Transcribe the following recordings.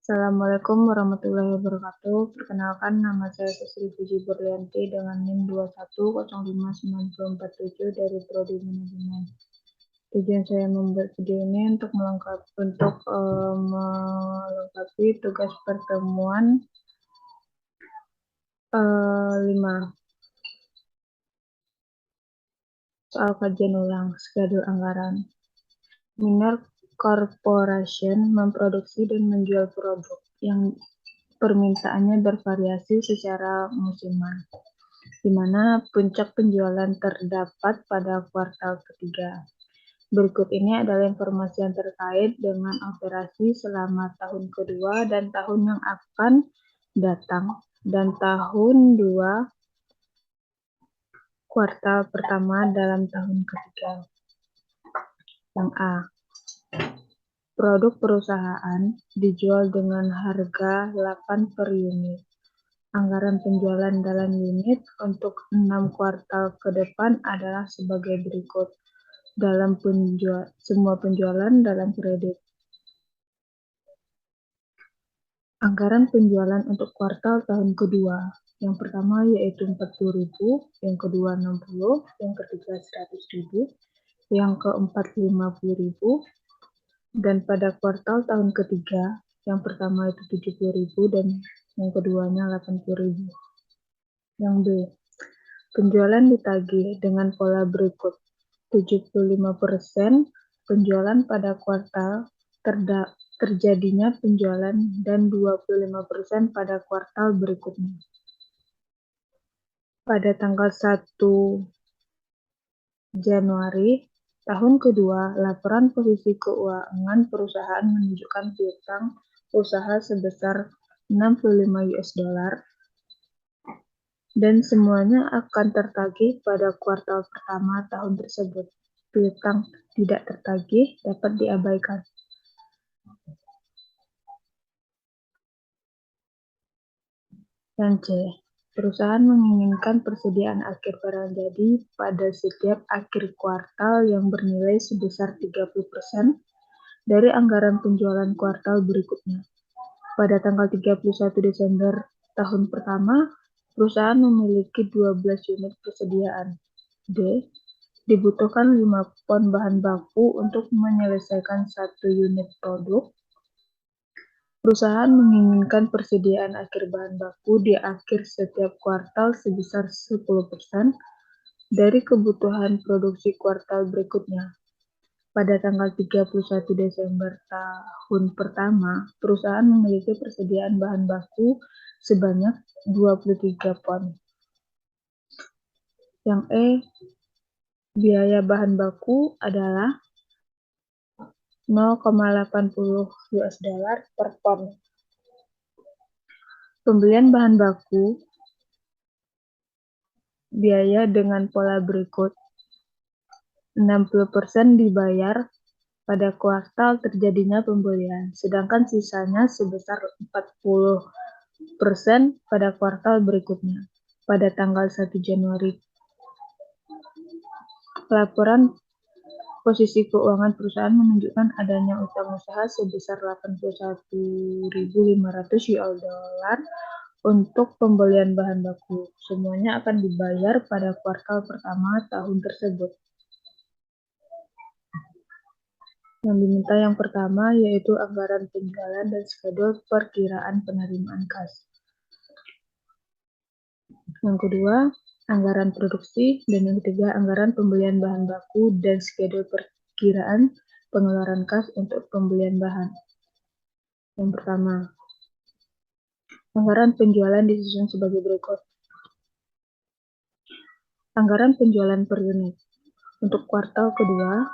Assalamualaikum warahmatullahi wabarakatuh. Perkenalkan, nama saya Sri Puji Berlianti dengan NIM 2105947 dari Prodi Manajemen. Tujuan saya membuat video ini untuk melengkapi tugas pertemuan 5. Soal kajian ulang, schedule anggaran. Minor Corporation memproduksi dan menjual produk yang permintaannya bervariasi secara musiman, di mana puncak penjualan terdapat pada kuartal ketiga. Berikut ini adalah informasi yang terkait dengan operasi selama tahun kedua dan tahun yang akan datang dan tahun 2 kuartal pertama dalam tahun ketiga. Yang A. Produk perusahaan dijual dengan harga 8 per unit. Anggaran penjualan dalam unit untuk 6 kuartal ke depan adalah sebagai berikut. Dalam semua penjualan dalam kredit. Anggaran penjualan untuk kuartal tahun kedua. Yang pertama yaitu 40.000, yang kedua 60, yang ketiga 100.000, yang keempat 50.000, dan pada kuartal tahun ketiga, yang pertama itu 70.000 dan yang keduanya 80.000. Yang B. Penjualan ditagih dengan pola berikut. 75% penjualan pada kuartal terjadinya penjualan dan 25% pada kuartal berikutnya. Pada tanggal 1 Januari tahun kedua, laporan posisi keuangan perusahaan menunjukkan piutang usaha sebesar $65 dan semuanya akan tertagih pada kuartal pertama tahun tersebut. Piutang tidak tertagih dapat diabaikan. Yang C. Perusahaan menginginkan persediaan akhir barang jadi pada setiap akhir kuartal yang bernilai sebesar 30% dari anggaran penjualan kuartal berikutnya. Pada tanggal 31 Desember tahun pertama, perusahaan memiliki 12 unit persediaan. D. Dibutuhkan 5 pon bahan baku untuk menyelesaikan 1 unit produk. Perusahaan menginginkan persediaan akhir bahan baku di akhir setiap kuartal sebesar 10% dari kebutuhan produksi kuartal berikutnya. Pada tanggal 31 Desember tahun pertama, perusahaan memiliki persediaan bahan baku sebanyak 23 pon. Yang E. Biaya bahan baku adalah $0,80 per pon. Pembelian bahan baku biaya dengan pola berikut. 60% dibayar pada kuartal terjadinya pembelian, sedangkan sisanya sebesar 40% pada kuartal berikutnya. Pada tanggal 1 Januari, laporan posisi keuangan perusahaan menunjukkan adanya utang usaha sebesar $81.500 untuk pembelian bahan baku. Semuanya akan dibayar pada kuartal pertama tahun tersebut. Yang diminta yang pertama yaitu anggaran penjualan dan schedule perkiraan penerimaan kas. Yang kedua, anggaran produksi, dan yang ketiga, anggaran pembelian bahan baku dan schedule perkiraan pengeluaran kas untuk pembelian bahan. Yang pertama, anggaran penjualan disusun sebagai berikut. Anggaran penjualan per unit. Untuk kuartal kedua,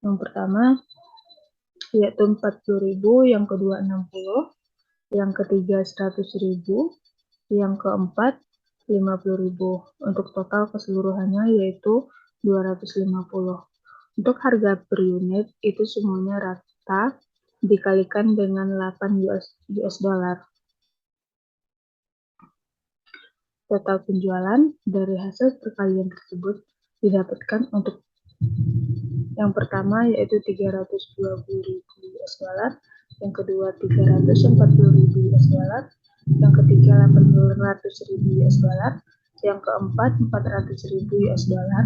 yang pertama yaitu 40.000, yang kedua 60, yang ketiga 100.000, yang keempat 50.000. Untuk total keseluruhannya yaitu 250. Untuk harga per unit itu semuanya rata dikalikan dengan 8 US dollar. Total penjualan dari hasil perkalian tersebut didapatkan untuk yang pertama yaitu 320.000 US dollar, yang kedua 340.000 US dollar, yang ketiga 800.000 US dollar, yang keempat 400.000 US dollar,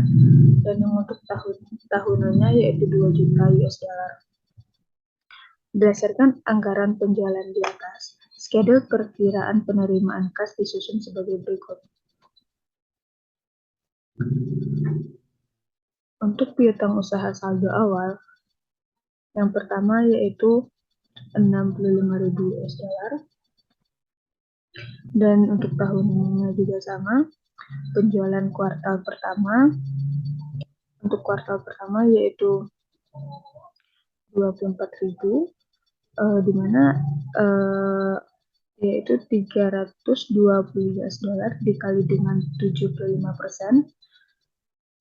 dan yang untuk tahunannya yaitu 2 juta US dollar. Berdasarkan anggaran penjualan di atas, schedule perkiraan penerimaan kas disusun sebagai berikut. Untuk piutang usaha saldo awal, yang pertama yaitu 65.000 US dollar, dan untuk tahunnya juga sama. Penjualan kuartal pertama, untuk kuartal pertama yaitu 24.000, di mana yaitu 320 US dollar dikali dengan 75%,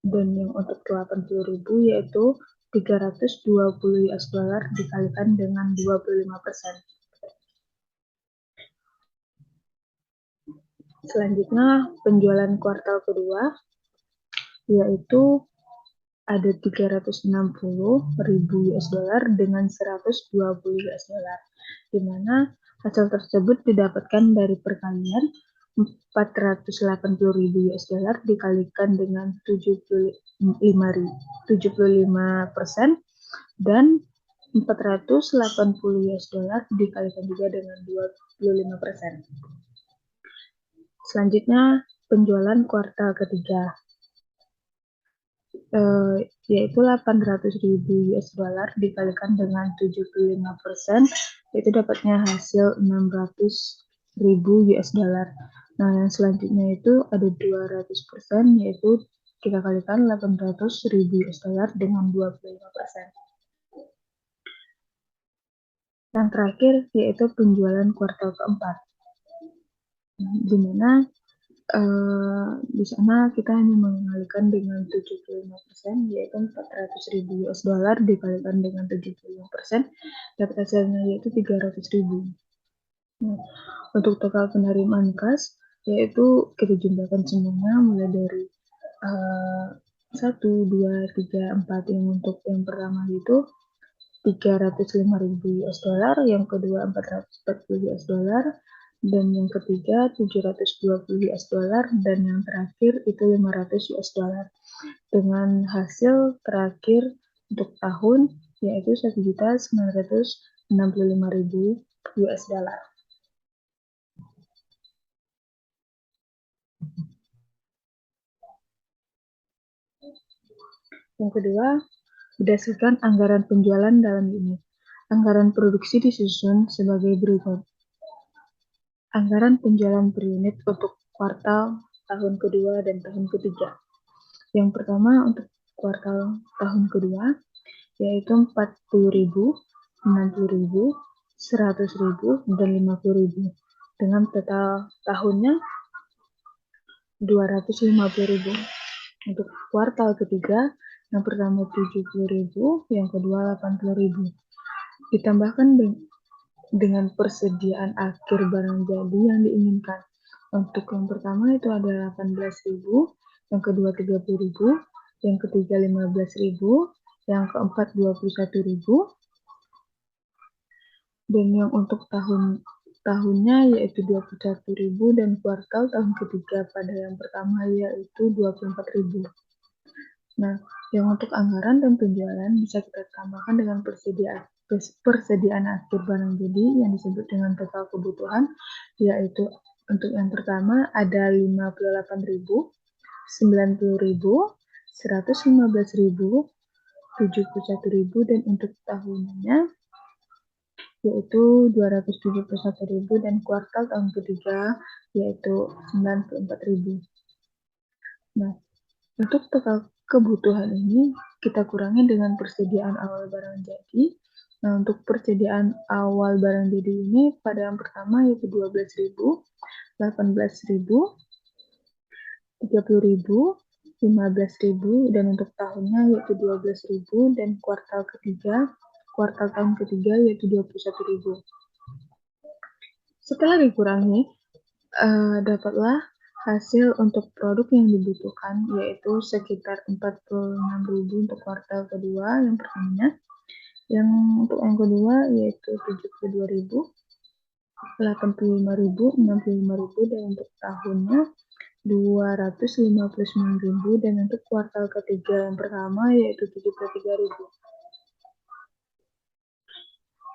dan yang untuk 80.000 yaitu 320 US dollar dikalikan dengan 25%. Selanjutnya penjualan kuartal kedua yaitu ada 360.000 US dollar dengan 120 US dollar, di mana hasil tersebut didapatkan dari perkalian 480.000 US dollar dikalikan dengan 75% dan 480 US dollar dikalikan juga dengan 25%. Selanjutnya penjualan kuartal ketiga, yaitu 800.000 US dollar dikalikan dengan 75%, yaitu dapatnya hasil 600.000 US dollar. Nah, yang selanjutnya itu ada 200%, yaitu kita kalikan 800.000 US dollar dengan 25%. Yang terakhir yaitu penjualan kuartal keempat, di mana di sana kita hanya mengalihkan dengan 75%, yaitu 400.000 US dollar dikalikan dengan 75%, dapat hasilnya yaitu 300.000. Nah, untuk total penerimaan kas, yaitu kita jumlahkan semuanya mulai dari 1, 2, 3, 4, yang untuk yang pertama itu 305.000 US dollar, yang kedua 440 US dollar, dan yang ketiga 720 US dollar, dan yang terakhir itu 500 US dollar. Dengan hasil terakhir untuk tahun yaitu 1.965.000 US dollar. Yang kedua, berdasarkan anggaran penjualan dalam unit, anggaran produksi disusun sebagai berikut. Anggaran penjualan per unit untuk kuartal tahun kedua dan tahun ketiga. Yang pertama untuk kuartal tahun kedua yaitu 40.000, 60.000, 100.000, dan 50.000. Dengan total tahunnya 250.000. Untuk kuartal ketiga, yang pertama 70.000, yang kedua 80.000. Ditambahkan dengan persediaan akhir barang jadi yang diinginkan. Untuk yang pertama itu ada 18.000, yang kedua 30.000, yang ketiga 15.000, yang keempat 21.000, dan yang untuk tahunnya yaitu 21.000, dan kuartal tahun ketiga pada yang pertama yaitu 24.000. Nah, yang untuk anggaran dan penjualan bisa kita tambahkan dengan persediaan akhir barang jadi yang disebut dengan total kebutuhan, yaitu untuk yang pertama ada 58.000, 90.000, 115.000, 71.000, dan untuk tahunnya yaitu 271.000, dan kuartal tahun ketiga yaitu 94.000. Nah, untuk total kebutuhan ini kita kurangi dengan persediaan awal barang jadi. Nah, untuk persediaan awal barang jadi ini pada yang pertama yaitu 12.000, 18.000, 30.000, 15.000, dan untuk tahunnya yaitu 12.000, dan kuartal tahun ketiga yaitu 21.000. Setelah dikurangi, dapatlah hasil untuk produk yang dibutuhkan yaitu sekitar 46.000 untuk kuartal kedua yang pertamanya, Yang untuk yang kedua yaitu 72.000, 85.000, 65.000, dan untuk tahunnya 259.000, dan untuk kuartal ketiga yang pertama yaitu 73.000.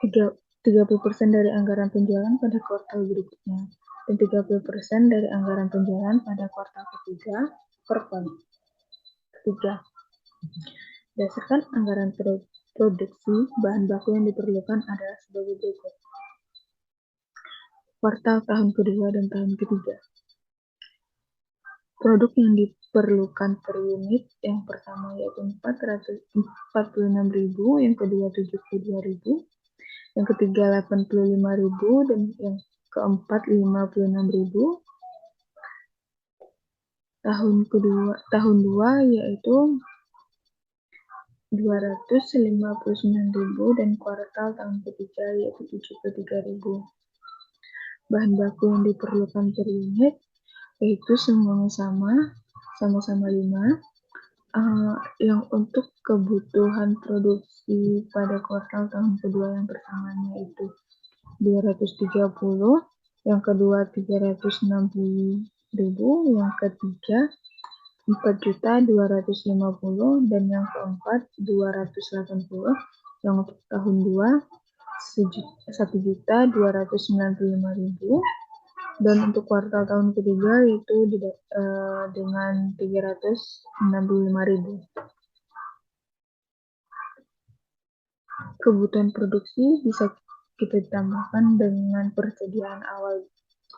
30% dari anggaran penjualan pada kuartal berikutnya, dan 30% dari anggaran penjualan pada kuartal ketiga per tahun. Ketiga, berdasarkan anggaran produksi, bahan baku yang diperlukan adalah sebagai berikut. Kuartal tahun kedua dan tahun ketiga. Produk yang diperlukan per unit yang pertama yaitu 446.000, yang kedua 72.000, yang ketiga 85.000, dan yang keempat 56.000. Tahun 2 yaitu 259.000, dan kuartal tahun ketiga yaitu 73.000. Bahan baku yang diperlukan per unit yaitu semuanya sama-sama 5. Yang untuk kebutuhan produksi pada kuartal tahun kedua yang pertamanya itu 230, yang kedua 360.000, yang ketiga 4.250.000, dan yang keempat 280. Yang untuk tahun 2 1.295.000, dan untuk kuartal tahun ketiga itu dengan 365.000. Kebutuhan produksi bisa kita tambahkan dengan persediaan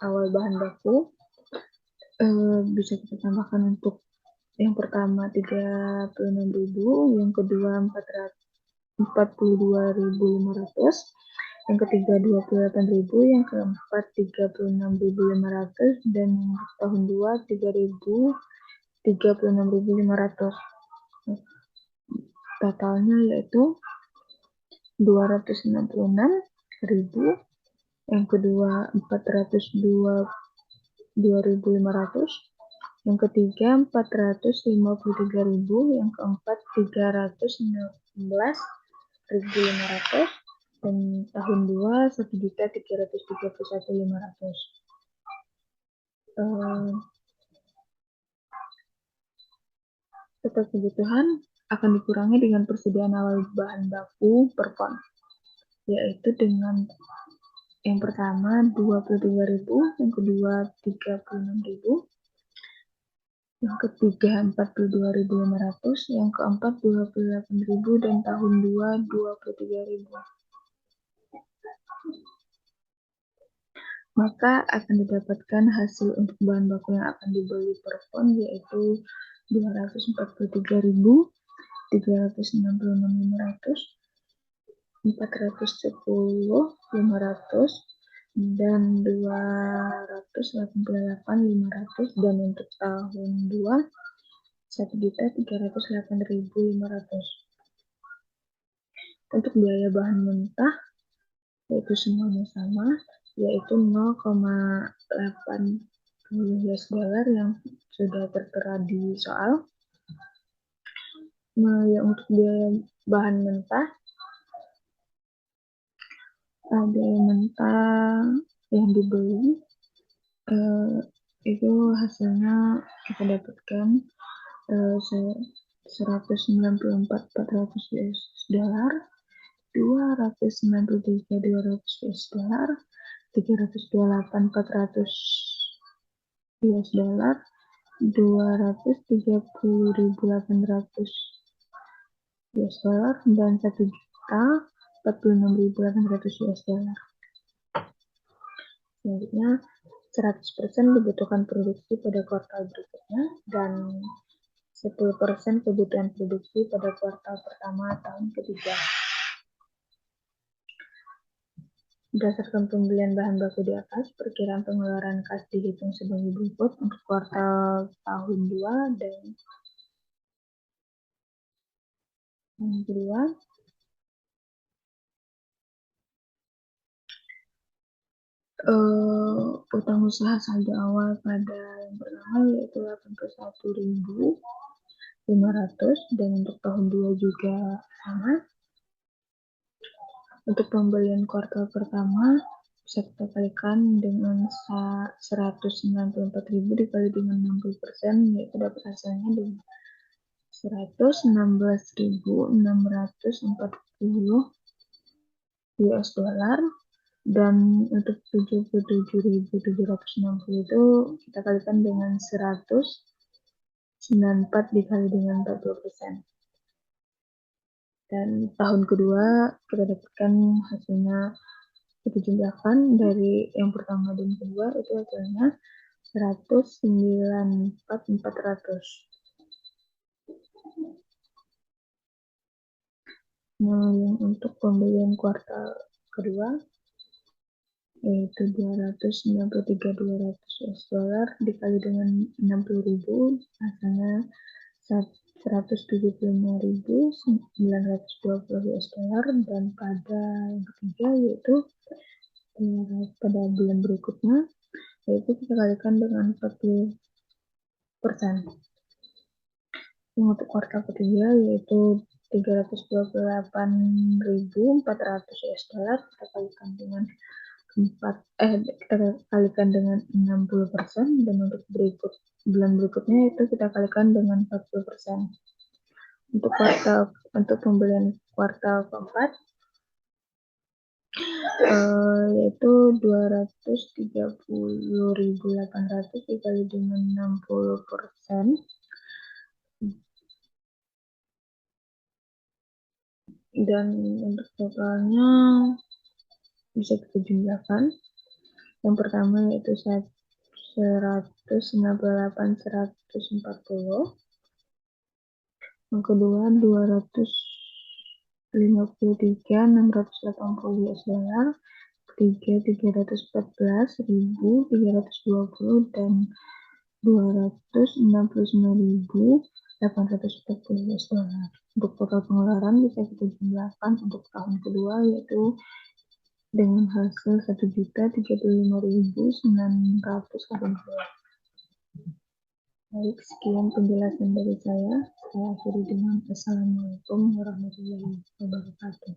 awal bahan baku. Bisa kita tambahkan untuk yang pertama 36.000, yang kedua 42.500, yang ketiga 28.000, yang keempat 36.500, dan untuk tahun 2 36.500. Totalnya yaitu 266.000, yang kedua 402.500, yang ketiga 453.000, yang keempat 316.500, dan tahun 2 1.331.500. Total kebutuhan akan dikurangi dengan persediaan awal bahan baku per ton, yaitu dengan yang pertama 23.000, yang kedua 36.000, yang ketiga 42.500, yang keempat 28.000, dan tahun 2 23.000. Maka akan didapatkan hasil untuk bahan baku yang akan dibeli per ton yaitu 243.000, 366.500, 410.500, dan 288.500, dan untuk tahun 2 1.308.500. Untuk biaya bahan mentah yaitu semuanya sama, yaitu 0,80 US dollar yang sudah tertera di soal. Nah, yang untuk biaya bahan mentah, biaya mentah yang dibeli itu hasilnya kita dapatkan 194.400 US dollar, 293.200 US dollar, 328.400 US dollar, 230.800 US dollar, dan 1.046.800 US dollar. Selanjutnya 100% dibutuhkan produksi pada kuartal berikutnya, dan 10% kebutuhan produksi pada kuartal pertama tahun ketiga. Berdasarkan pembelian bahan baku di atas, perkiraan pengeluaran kas dihitung sebagai berikut untuk kuartal tahun 2 dan yang kedua. Utang usaha saldo awal pada yang pertama yaitu 81.500, dan untuk tahun 2 juga sama. Untuk pembelian kuartal pertama bisa kita kalikan dengan 194.000 dikali dengan 60%, yaitu dapat hasilnya dengan 116.640 US dollar. Dan untuk 77.760 itu kita kalikan dengan 194 dikali dengan 40%. Dan tahun kedua kita dapatkan hasilnya kita jumlahkan dari yang pertama dan kedua itu hasilnya 194.400. Nah, yang untuk pembelian kuartal kedua yaitu 293.200 US dollar dikali dengan 60.000 hasilnya 175.920 US dollar. Dan pada yang ketiga yaitu pada bulan berikutnya yaitu kita kalikan dengan 40%. Untuk kuartal ketiga yaitu 328.400 US dollar kita kalikan dengan 60%. Dan untuk bulan berikutnya itu kita kalikan dengan 40%. Untuk pembelian kuartal keempat yaitu 230.800 dikali dengan 60%. Dan untuk totalnya bisa kita jumlahkan. Yang pertama yaitu 198.140. Yang kedua 253.680 US dollar. Ketiga 314.320 dan 269.840 US dollar. Untuk total pengeluaran bisa kita jumlahkan untuk tahun kedua yaitu dengan hasil 1.035.980. Baik, sekian penjelasan dari saya. Saya akhiri dengan Assalamualaikum warahmatullahi wabarakatuh.